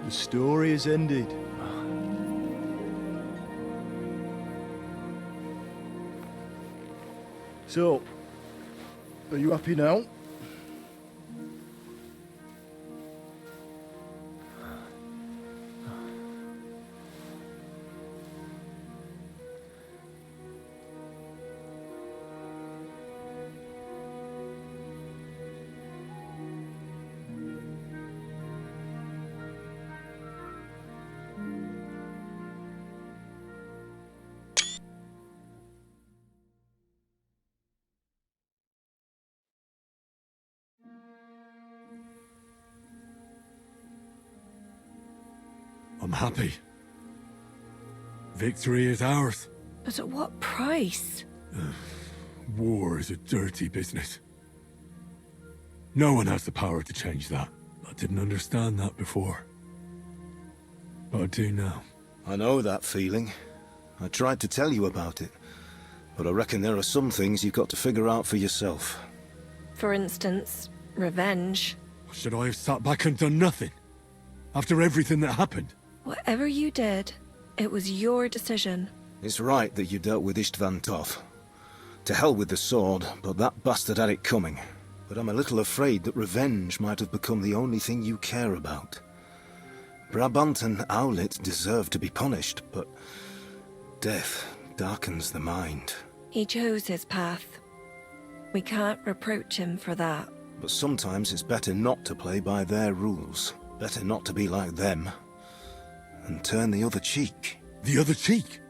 The story has ended. So, are you happy now? I'm happy. Victory is ours. But at what price? War is a dirty business. No one has the power to change that. I didn't understand that before. But I do now. I know that feeling. I tried to tell you about it. But I reckon there are some things you've got to figure out for yourself. For instance, revenge. Should I have sat back and done nothing? After everything that happened? Whatever you did, it was your decision. It's right that you dealt with Istvan Toth. To hell with the sword, but that bastard had it coming. But I'm a little afraid that revenge might have become the only thing you care about. Brabant and Owlet deserve to be punished, but death darkens the mind. He chose his path. We can't reproach him for that. But sometimes it's better not to play by their rules. Better not to be like them. And turn the other cheek. The other cheek?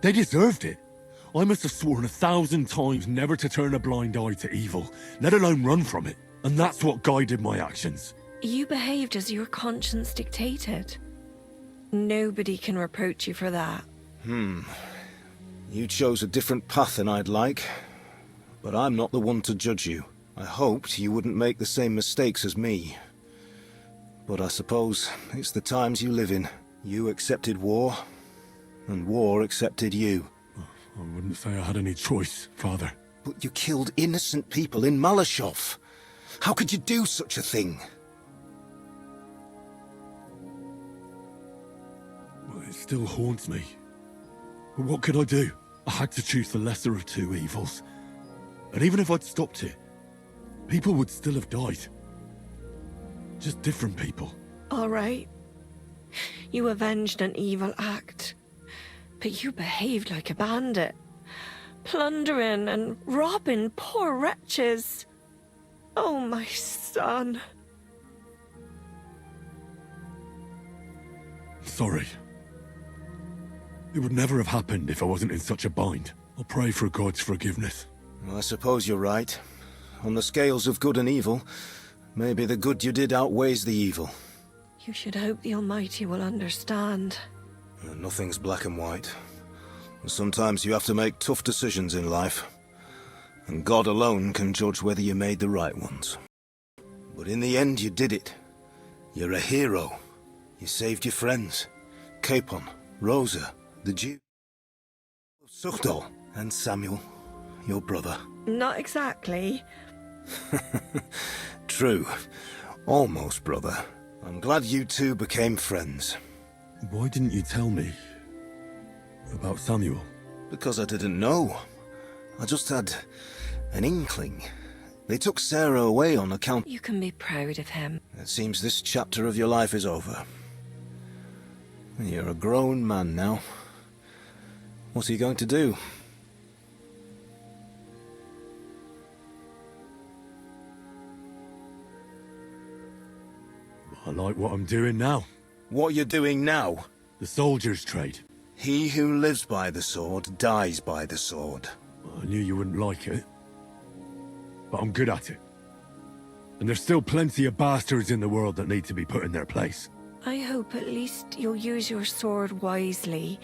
They deserved it. I must have sworn 1,000 times never to turn a blind eye to evil, let alone run from it. And that's what guided my actions. You behaved as your conscience dictated. Nobody can reproach you for that. You chose a different path than I'd like. But I'm not the one to judge you. I hoped you wouldn't make the same mistakes as me. But I suppose it's the times you live in. You accepted war, and war accepted you. I wouldn't say I had any choice, Father. But you killed innocent people in Malashov. How could you do such a thing? Well, it still haunts me. But what could I do? I had to choose the lesser of two evils. And even if I'd stopped it, people would still have died. Just different people. All right. You avenged an evil act. But you behaved like a bandit. Plundering and robbing poor wretches. Oh, my son. Sorry. It would never have happened if I wasn't in such a bind. I'll pray for God's forgiveness. Well, I suppose you're right. On the scales of good and evil, maybe the good you did outweighs the evil. You should hope the Almighty will understand. Nothing's black and white. Sometimes you have to make tough decisions in life. And God alone can judge whether you made the right ones. But in the end, you did it. You're a hero. You saved your friends. Capon, Rosa, the Jew, Suchdol, and Samuel, your brother. Not exactly. True. Almost brother. I'm glad you two became friends. Why didn't you tell me about Samuel? Because I didn't know. I just had an inkling. They took Sarah away on account... You can be proud of him. It seems this chapter of your life is over. You're a grown man now. What are you going to do? I like what I'm doing now. What you're doing now? The soldier's trade. He who lives by the sword dies by the sword. I knew you wouldn't like it. But I'm good at it. And there's still plenty of bastards in the world that need to be put in their place. I hope at least you'll use your sword wisely,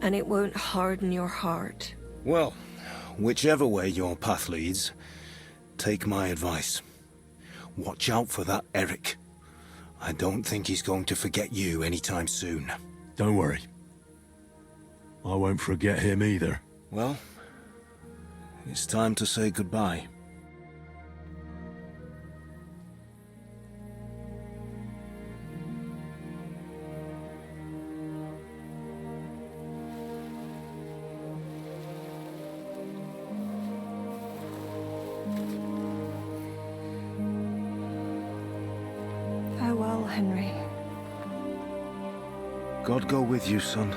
and it won't harden your heart. Well, whichever way your path leads, take my advice. Watch out for that Eric. I don't think he's going to forget you anytime soon. Don't worry. I won't forget him either. Well, it's time to say goodbye. Henry. God go with you, son.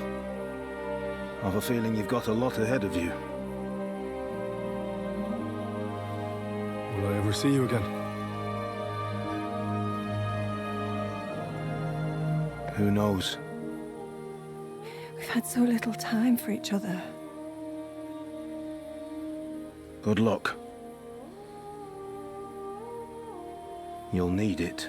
I've a feeling you've got a lot ahead of you. Will I ever see you again? Who knows? We've had so little time for each other. Good luck. You'll need it.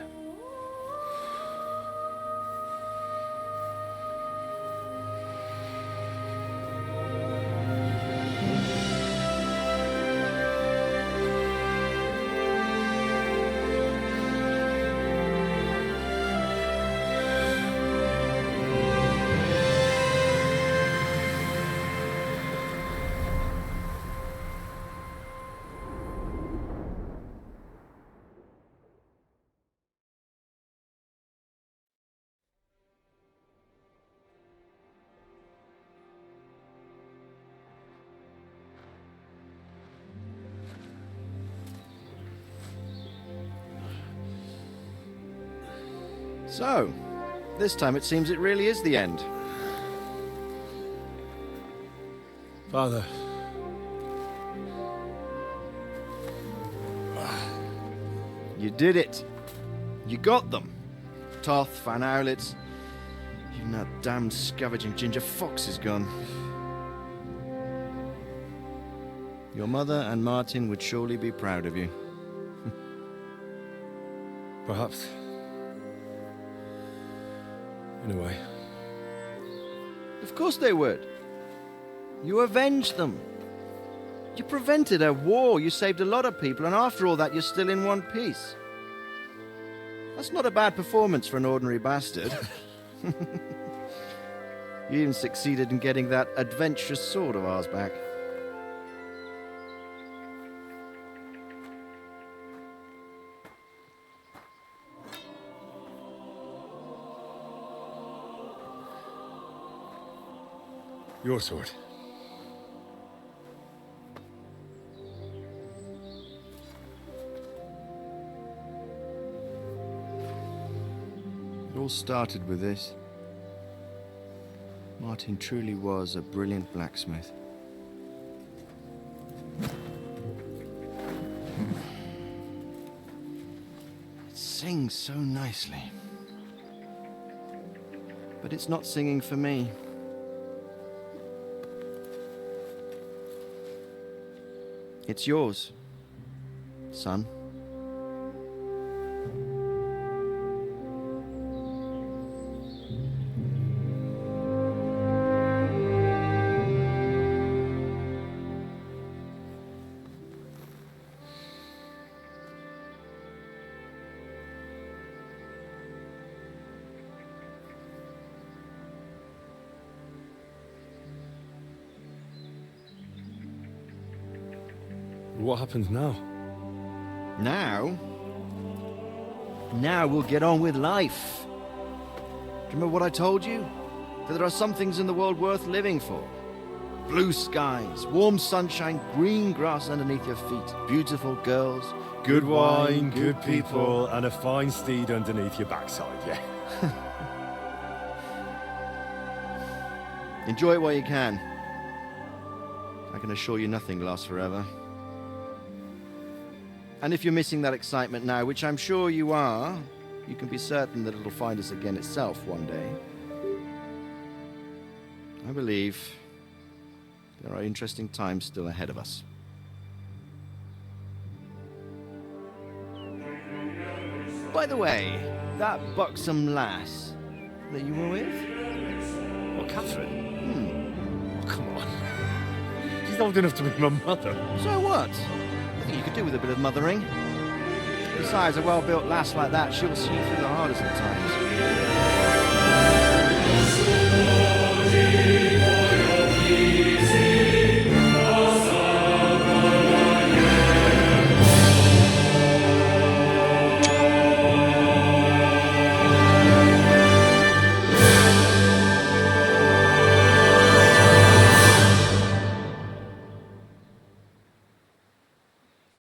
So, this time it seems it really is the end. Father. You did it. You got them. Toth, Van Owlitz. Even that damned scavenging ginger fox is gone. Your mother and Martin would surely be proud of you. Perhaps. In a way. Of course they would. You avenged them. You prevented a war, you saved a lot of people, and after all that, you're still in one piece. That's not a bad performance for an ordinary bastard. You even succeeded in getting that adventurous sword of ours back. Your sword. It all started with this. Martin truly was a brilliant blacksmith. It sings so nicely. But it's not singing for me. It's yours, son. What happens now? Now we'll get on with life. Do you remember what I told you? That there are some things in the world worth living for. Blue skies, warm sunshine, green grass underneath your feet, beautiful girls, Good wine, good people, and a fine steed underneath your backside, yeah. Enjoy it while you can. I can assure you nothing lasts forever. And if you're missing that excitement now, which I'm sure you are, you can be certain that it'll find us again itself one day. I believe there are interesting times still ahead of us. By the way, that buxom lass that you were with? What, Catherine? Oh, come on. She's old enough to be my mother. So what? I think you could do with a bit of mothering. Besides, a well-built lass like that, she'll see you through the hardest of times.